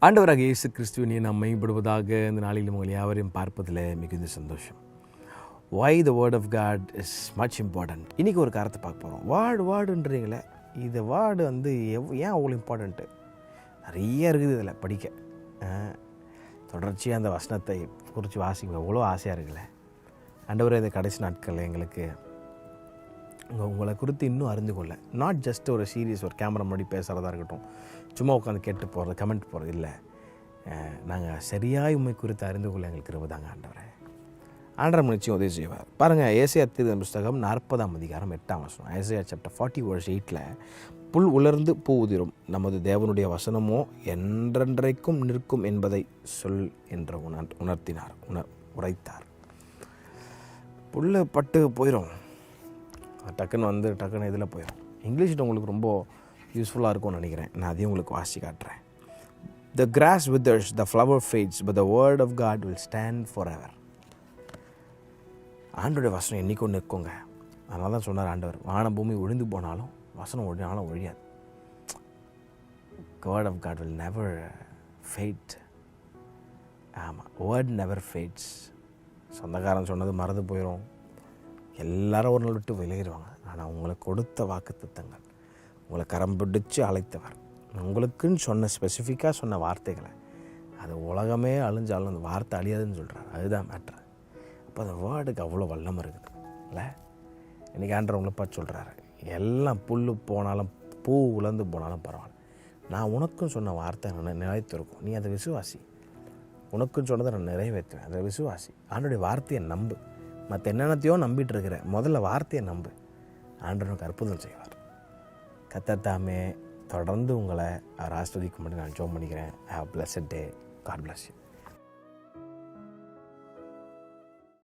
ஆண்டவராக இயேசு கிறிஸ்துவினை நாம் மைப்படுவதாக இந்த நாளில் உங்கள் யாவரையும் பார்ப்பதில் மிகுந்த சந்தோஷம். Why the word of God is much important. இன்றைக்கி ஒரு காரத்தை பார்க்க போகிறோம். வார்டுன்றீங்களே, இந்த வார்டு வந்து ஏன் அவ்வளோ இம்பார்ட்டண்ட்டு? நிறைய இருக்குது இதில் படிக்க. தொடர்ச்சியாக அந்த வசனத்தை குறித்து வாசிக்க எவ்வளோ ஆசையாக இருக்குல்ல. ஆண்டவரே, இந்த கடைசி நாட்களில் எங்களுக்கு உங்களை குறித்து இன்னும் அறிந்து கொள்ள, நாட் ஜஸ்ட் ஒரு சீரியஸ் ஒரு கேமரா முன்னாடி பேசுகிறதா இருக்கட்டும், சும்மா உட்காந்து கேட்டு போகிறது, கமெண்ட் போகிறது இல்லை. நாங்கள் சரியாக உண்மை குறித்து அறிந்து கொள்ள எங்களுக்கு இருபதாங்க ஆண்டவர் நிச்சயம் உதவி செய்வார். பாருங்கள், ஏசாயா தீர்க்கதரிசன புஸ்தகம் 40ஆம் அதிகாரம் 8ஆம் வசனம். ஏசாயா சாப்டர் 40:8 புல் உலர்ந்து பூ உதிரும், நமது தேவனுடைய வசனமோ என்றென்றைக்கும் நிற்கும் என்பதை சொல் என்று உரைத்தார். புல் பட்டு போயிடும், டக்குன்னு இதில் போயிடும். இங்கிலீஷில் உங்களுக்கு ரொம்ப யூஸ்ஃபுல்லாக இருக்கும்னு நினைக்கிறேன். நான் அதையும் உங்களுக்கு வாசி காட்டுறேன். The grass withers, the flower fades, but the word of God will stand forever. ஆண்டோடைய வசனம் என்றைக்கும் நிற்குங்க. அதனால தான் சொன்னார் ஆண்டவர், வான பூமி ஒழிந்து போனாலும் வசனம் ஒழினாலும் ஒழியாது. word of God will never fade. ஆமாம், word never fades. சொந்தக்காரன் சொன்னது மறந்து போயிடும், எல்லாரும் ஒரு நாள் விட்டு விலகிடுவாங்க. ஆனால் உங்களுக்கு கொடுத்த வாக்குத்தத்தங்கள், உங்களை கரம் பிடிச்சு அழைத்தவர், உங்களுக்குன்னு சொன்ன ஸ்பெசிஃபிக்காக சொன்ன வார்த்தைகளை, அது உலகமே அழிஞ்சாலும் அந்த வார்த்தை அழியாதுன்னு சொல்கிறார். அதுதான் மேட்ரு. அப்போ அந்த வேர்டுக்கு அவ்வளோ வல்லமை இருக்குது இல்லை? இன்றைக்கி ஆண்டவர் உங்களை பார்த்து சொல்கிறாரு, எல்லாம் புல் போனாலும் பூ உலர்ந்து போனாலும் பரவாயில்ல, நான் உனக்கும் சொன்ன வார்த்தை நான் நிலைத்திருக்கும், நீ அதை விசுவாசி. உனக்குன்னு சொன்னதை நான் நிறைவேற்றுவேன், அதை விசுவாசி. ஆண்டோடைய வார்த்தையை நம்பு. மற்ற என்னென்னத்தையோ நம்பிட்டு இருக்கிற, முதல்ல வார்த்தையை நம்பு. ஆண்டவனுக்கு அற்புதம் செய்வார். கர்த்தர் தாமே தொடர்ந்து உங்களை அவர் ஆஸ்வதிக்கும்படி நான் ஜெபம் பண்ணிக்கிறேன். Have a blessed day. God bless you.